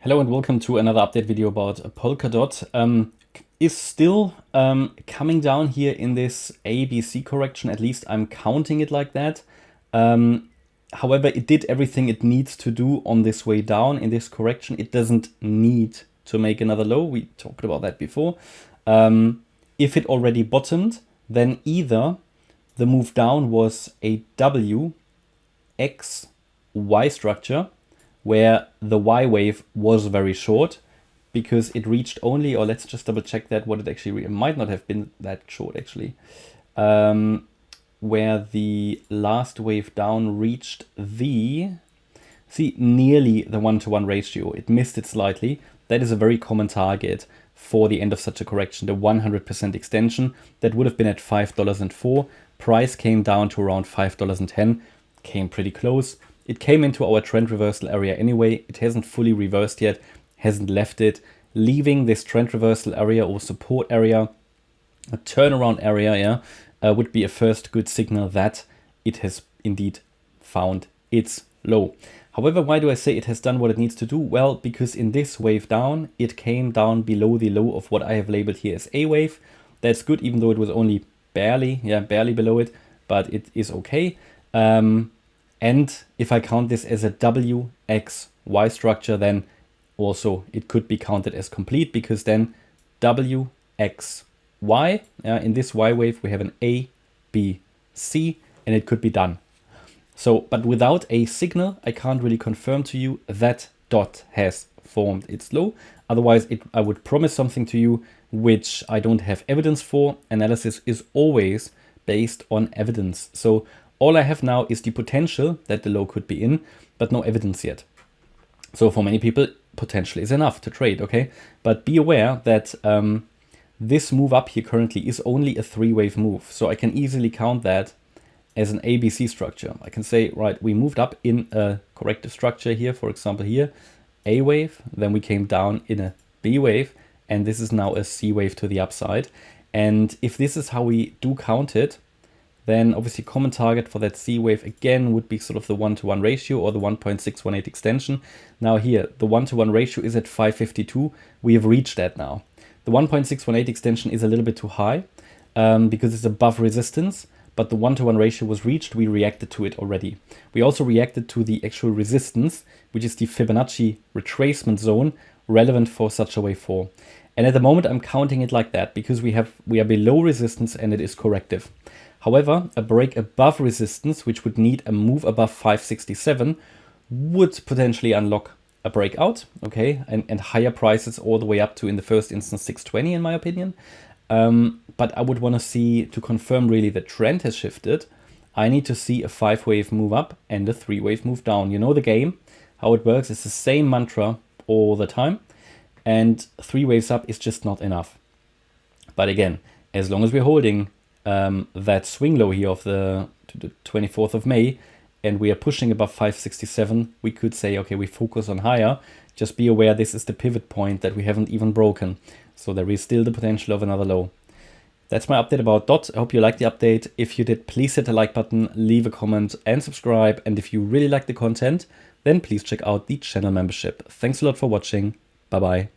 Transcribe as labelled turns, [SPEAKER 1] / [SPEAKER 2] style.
[SPEAKER 1] Hello and welcome to another update video about Polkadot. Is still coming down here in this ABC correction, at least I'm counting it like that. However, it did everything it needs to do on this way down in this correction. It doesn't need to make another low. We talked about that before. If it already bottomed, then either the move down was a W, X, Y structure, where the Y wave was very short because it reached only, or let's just double check that, what it actually, it might not have been that short actually, where the last wave down reached nearly the 1-to-1 ratio. It missed it slightly. That is a very common target for the end of such a correction, the 100% extension. That would have been at $5.04. Price came down to around $5.10, came pretty close. It came into our trend reversal area anyway. It hasn't fully reversed yet, hasn't left it. Leaving this trend reversal area or support area, a turnaround area, would be a first good signal that it has indeed found its low. However, why do I say it has done what it needs to do? Well, because in this wave down, it came down below the low of what I have labeled here as A wave. That's good, even though it was only barely below it, but it is okay. And if I count this as a WXY structure, then also it could be counted as complete, because then WXY, in this Y wave, we have an A, B, C, and it could be done. So, but without a signal, I can't really confirm to you that dot has formed its low. Otherwise, I would promise something to you which I don't have evidence for. Analysis is always based on evidence. So all I have now is the potential that the low could be in, but no evidence yet. So for many people, potential is enough to trade, okay? But be aware that this move up here currently is only a 3-wave move. So I can easily count that as an ABC structure. I can say, right, we moved up in a corrective structure here, for example here, A wave, then we came down in a B wave, and this is now a C wave to the upside. And if this is how we do count it, then obviously common target for that C wave again would be sort of the 1-to-1 ratio or the 1.618 extension. Now here, the 1-to-1 ratio is at 552. We have reached that now. The 1.618 extension is a little bit too high because it's above resistance, but the 1-to-1 ratio was reached. We reacted to it already. We also reacted to the actual resistance, which is the Fibonacci retracement zone relevant for such a wave 4. And at the moment, I'm counting it like that because we are below resistance and it is corrective. However, a break above resistance, which would need a move above 567, would potentially unlock a breakout, okay, and higher prices all the way up to, in the first instance, 620 in my opinion. But I would want to see, to confirm really the trend has shifted, I need to see a 5-wave move up and a 3-wave move down. You know the game, how it works. It's the same mantra all the time, and 3 waves up is just not enough. But again, as long as we're holding that swing low here of the 24th of May, and we are pushing above 567, we could say, okay, we focus on higher. Just be aware this is the pivot point that we haven't even broken. So there is still the potential of another low. That's my update about DOT. I hope you liked the update. If you did, please hit the like button, leave a comment and subscribe. And if you really like the content, then please check out the channel membership. Thanks a lot for watching. Bye-bye.